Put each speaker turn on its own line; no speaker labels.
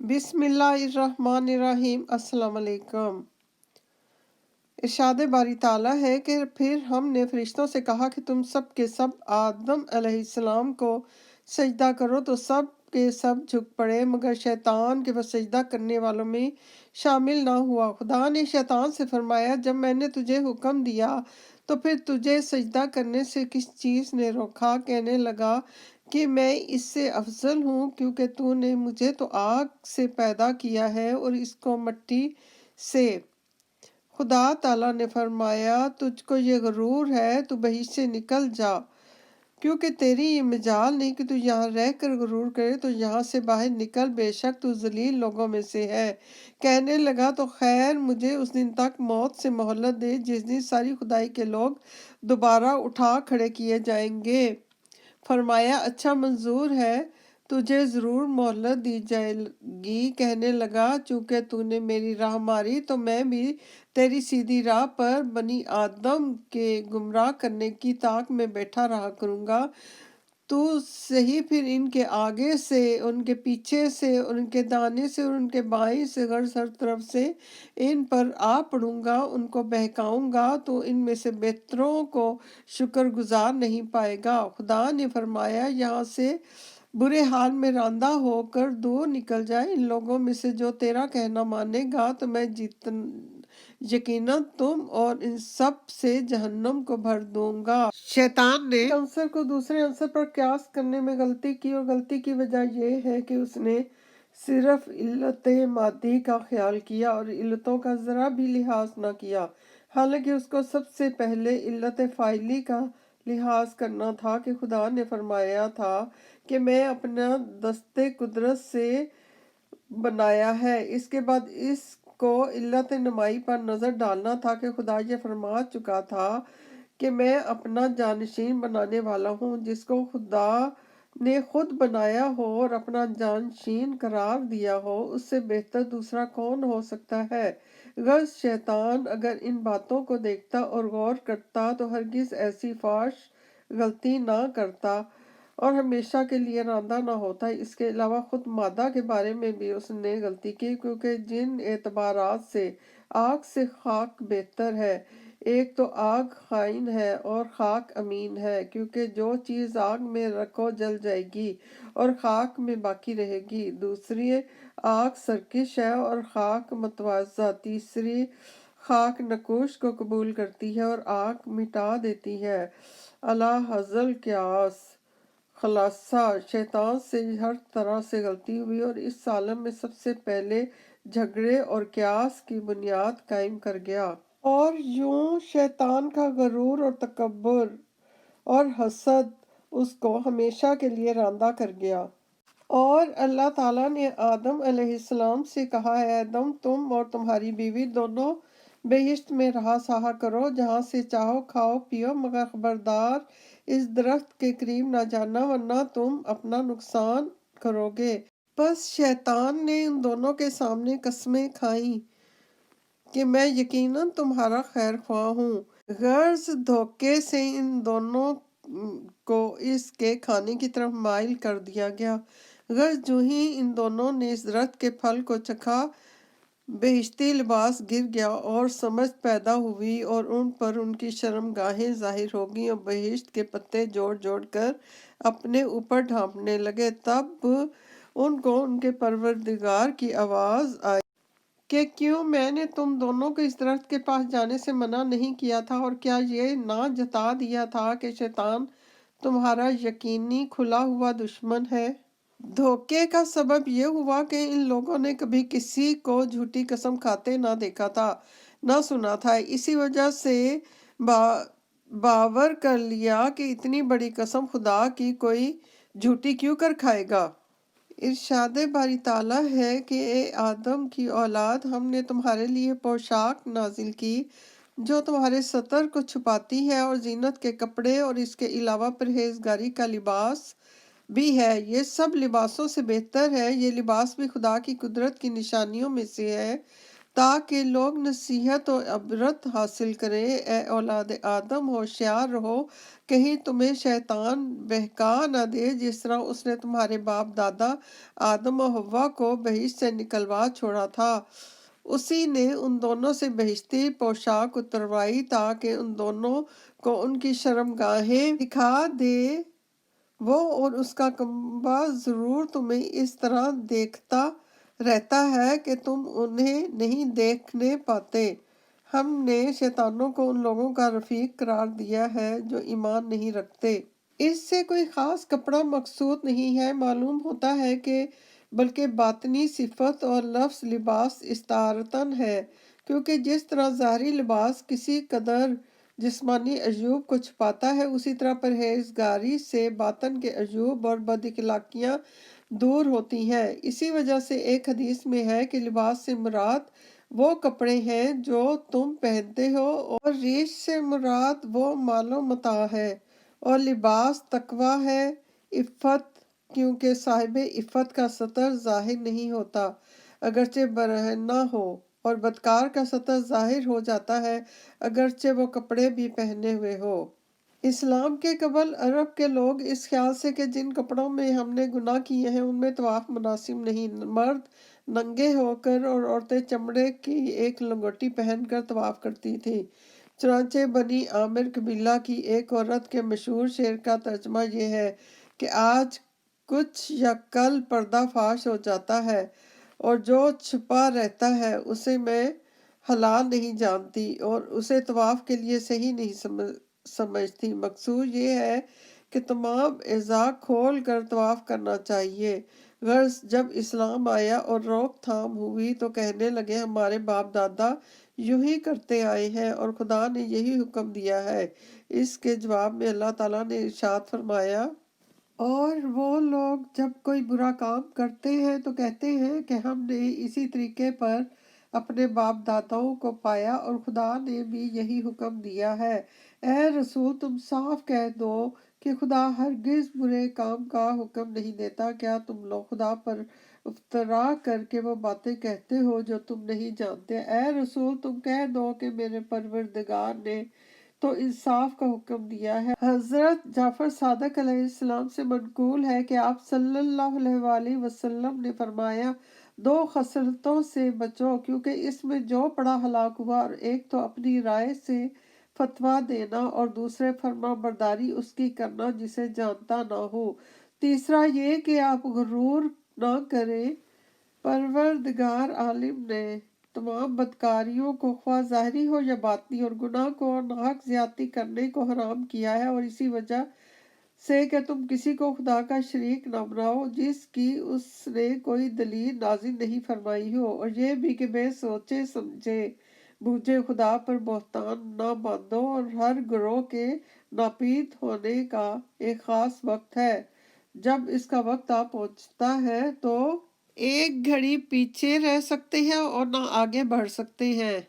बिस्मिल्लाहिर्रहमानिर्रहीम। अस्सलाम वालेकुम। इरशाद बारी ताला है कि फिर हमने फरिश्तों से कहा कि तुम सब के सब आदम अलैहिस्सलाम को सजदा करो, तो सब के सब झुक पड़े मगर शैतान के वह सजदा करने वालों में शामिल ना हुआ। खुदा ने शैतान से फरमाया, जब मैंने तुझे हुक्म दिया तो फिर तुझे सजदा करने से किस चीज़ ने रोका? कहने लगा कि मैं इससे अफजल हूँ, क्योंकि तूने मुझे तो आग से पैदा किया है और इसको मट्टी से। खुदा ताला ने फरमाया, तुझको ये गरूर है, तू बहिश्त से निकल जा, क्योंकि तेरी ये मजाल नहीं कि तू यहाँ रह कर गरूर करे, तो यहाँ से बाहर निकल, बेशक तू जलील लोगों में से है। कहने लगा, तो खैर मुझे उस दिन तक मौत से मोहलत दे जिस दिन सारी खुदाई के लोग दोबारा उठा खड़े किए जाएंगे। फरमाया, अच्छा मंजूर है, तुझे ज़रूर मोहलत दी जाएगी। कहने लगा, चूँकि तूने मेरी राह मारी तो मैं भी तेरी सीधी राह पर बनी आदम के गुमराह करने की ताक में बैठा रहा करूँगा। तू सही फिर इनके आगे से, उनके पीछे से, उनके दाने से और उनके बाएं से, गर्ज हर तरफ से इन पर आ पड़ूंगा, उनको बहकाऊंगा, तो इनमें से बेहतरों को शुक्रगुजार नहीं पाएगा। खुदा ने फरमाया, यहाँ से बुरे हाल में रांदा होकर दूर निकल जाए। इन लोगों में से जो तेरा कहना मानेगा तो मैं यकीनन तुम और इन सब से जहन्नम को भर दूंगा। शैतान ने एक अंसर को दूसरे अंसर पर क्यास करने में गलती की, और गलती की वजह यह है कि उसने सिर्फ इल्लत मादी का ख्याल किया और इल्लतों का ज़रा भी लिहाज ना किया, हालांकि उसको सबसे पहले इल्लत फ़ाइली का लिहाज करना था कि खुदा ने फरमाया था कि मैं अपना दस्ते कुदरत से बनाया है। इसके बाद इसको इल्लत नमाई पर नज़र डालना था कि खुदा ये फरमा चुका था कि मैं अपना जानशीन बनाने वाला हूँ। जिसको खुदा ने खुद बनाया हो और अपना जानशीन करार दिया हो, उससे बेहतर दूसरा कौन हो सकता है? गर्ज शैतान अगर इन बातों को देखता और गौर करता तो हरगिज ऐसी फाश गलती ना करता और हमेशा के लिए रांदा ना होता। इसके अलावा खुद मादा के बारे में भी उसने गलती की, क्योंकि जिन एतबारात से आग से खाक बेहतर है, एक तो आग खाइन है और खाक अमीन है, क्योंकि जो चीज़ आग में रखो जल जाएगी और खाक में बाकी रहेगी। दूसरी आग सरकश है और खाक मतवाज़ा। तीसरी खाक नकुश को कबूल करती है और आग मिटा देती है। अला हज़ल क्यास खलासा। शैतान से हर तरह से गलती हुई और इस आलम में सबसे पहले झगड़े और क्यास की बुनियाद कायम कर गया, और यूं शैतान का गरूर और तकब्बुर और हसद उसको हमेशा के लिए रांदा कर गया। और अल्लाह ताला ने आदम अलैहिस्सलाम से कहा, है आदम, तुम और तुम्हारी बीवी दोनों बेहिश्त में रहा सहा करो, जहाँ से चाहो खाओ पियो, मगर खबरदार इस दरख्त के करीब ना जाना, वरना तुम अपना नुकसान करोगे। बस शैतान ने उन दोनों के सामने कस्में खाईं कि मैं यकीनन तुम्हारा खैर ख्वाह हूँ। गर्ज धोखे से इन दोनों को इसके खाने की तरफ माइल कर दिया गया। गर्ज जो ही इन दोनों ने इस दरख्त के फल को चखा, बेहिश्ती लिबास गिर गया और समझ पैदा हुई और उन पर उनकी शर्मगाहें जाहिर हो गईं और बेहिश्त के पत्ते जोड़ जोड़ कर अपने ऊपर ढांपने लगे। तब उनको उनके परवरदिगार की आवाज़ आई कि क्यों मैंने तुम दोनों को इस दरख्त के पास जाने से मना नहीं किया था, और क्या ये ना जता दिया था कि शैतान तुम्हारा यकीनी खुला हुआ दुश्मन है? धोखे का सबब ये हुआ कि इन लोगों ने कभी किसी को झूठी कसम खाते ना देखा था, ना सुना था। इसी वजह से बावर कर लिया कि इतनी बड़ी कसम खुदा की कोई झूठी क्यों कर खाएगा। इरशाद बारी ताला है कि ए आदम की औलाद, हमने तुम्हारे लिए पोशाक नाजिल की जो तुम्हारे सतर को छुपाती है और जीनत के कपड़े, और इसके अलावा परहेजगारी का लिबास भी है। ये सब लिबासों से बेहतर है। ये लिबास भी खुदा की कुदरत की निशानियों में से है, تاکہ لوگ نصیحت و عبرت حاصل کریں۔ اے اولاد آدم، ہوشیار رہو، کہیں تمہیں شیطان بہکا نہ دے، جس طرح اس نے تمہارے باپ دادا آدم و حوا کو بہشت سے نکلوا چھوڑا تھا۔ اسی نے ان دونوں سے بہشتی پوشاک اتروائی تاکہ ان دونوں کو ان کی شرمگاہیں دکھا دے۔ وہ اور اس کا کنبہ ضرور تمہیں اس طرح دیکھتا رہتا ہے کہ تم انہیں نہیں دیکھنے پاتے۔ ہم نے شیطانوں کو ان لوگوں کا رفیق قرار دیا ہے جو ایمان نہیں رکھتے۔ اس سے کوئی خاص کپڑا مقصود نہیں ہے، معلوم ہوتا ہے کہ بلکہ باطنی صفت اور لفظ لباس استعارتاً ہے، کیونکہ جس طرح ظاہری لباس کسی قدر جسمانی عیوب کو چھپاتا ہے، اسی طرح پرہیزگاری سے باطن کے عیوب اور بد اخلاقیاں دور ہوتی ہیں۔ اسی وجہ سے ایک حدیث میں ہے کہ لباس سے مراد وہ کپڑے ہیں جو تم پہنتے ہو، اور ریش سے مراد وہ مال و متاع ہے، اور لباس تقویٰ ہے، عفت، کیونکہ صاحب عفت کا ستر ظاہر نہیں ہوتا اگرچہ برہنہ ہو، اور بدکار کا ستر ظاہر ہو جاتا ہے اگرچہ وہ کپڑے بھی پہنے ہوئے ہو۔ اسلام کے قبل عرب کے لوگ اس خیال سے کہ جن کپڑوں میں ہم نے گناہ کیے ہیں ان میں طواف مناسب نہیں، مرد ننگے ہو کر اور عورتیں چمڑے کی ایک لنگوٹی پہن کر طواف کرتی تھیں۔ چنانچہ بنی عامر قبیلہ کی ایک عورت کے مشہور شعر کا ترجمہ یہ ہے کہ آج کچھ یا کل پردہ فاش ہو جاتا ہے، اور جو چھپا رہتا ہے اسے میں حلال نہیں جانتی اور اسے طواف کے لیے صحیح نہیں سمجھتی۔ مقصود یہ ہے کہ تمام اعضاء کھول کر طواف کرنا چاہیے۔ غرض جب اسلام آیا اور روک تھام ہوئی تو کہنے لگے ہمارے باپ دادا یوں ہی کرتے آئے ہیں اور خدا نے یہی حکم دیا ہے۔ اس کے جواب میں اللہ تعالیٰ نے ارشاد فرمایا، اور وہ لوگ جب کوئی برا کام کرتے ہیں تو کہتے ہیں کہ ہم نے اسی طریقے پر اپنے باپ داداؤں کو پایا اور خدا نے بھی یہی حکم دیا ہے۔ اے رسول، تم صاف کہہ دو کہ خدا ہرگز برے کام کا حکم نہیں دیتا۔ کیا تم لوگ خدا پر افترا کر کے وہ باتیں کہتے ہو جو تم نہیں جانتے؟ اے رسول، تم کہہ دو کہ میرے پروردگار نے تو انصاف کا حکم دیا ہے۔ حضرت جعفر صادق علیہ السلام سے منقول ہے کہ آپ صلی اللہ علیہ وآلہ وسلم نے فرمایا، دو خصلتوں سے بچو کیونکہ اس میں جو بڑا ہلاک ہوا، اور ایک تو اپنی رائے سے فتویٰ دینا اور دوسرے فرما برداری اس کی کرنا جسے جانتا نہ ہو۔ تیسرا یہ کہ آپ غرور نہ کریں، پروردگار عالم نے تمام بدکاریوں کو خواہ ظاہری ہو یا باطنی اور گناہ کو اور ناحق زیادتی کرنے کو حرام کیا ہے، اور اسی وجہ سے کہ تم کسی کو خدا کا شریک نہ بناؤ جس کی اس نے کوئی دلیل نازل نہیں فرمائی ہو، اور یہ بھی کہ بے سوچے سمجھے بوجھے خدا پر بہتان نہ باندھو، اور ہر گروہ کے ناپید ہونے کا ایک خاص وقت ہے۔ جب اس کا وقت آ پہنچتا ہے تو ایک گھڑی پیچھے رہ سکتے ہیں اور نہ آگے بڑھ سکتے ہیں۔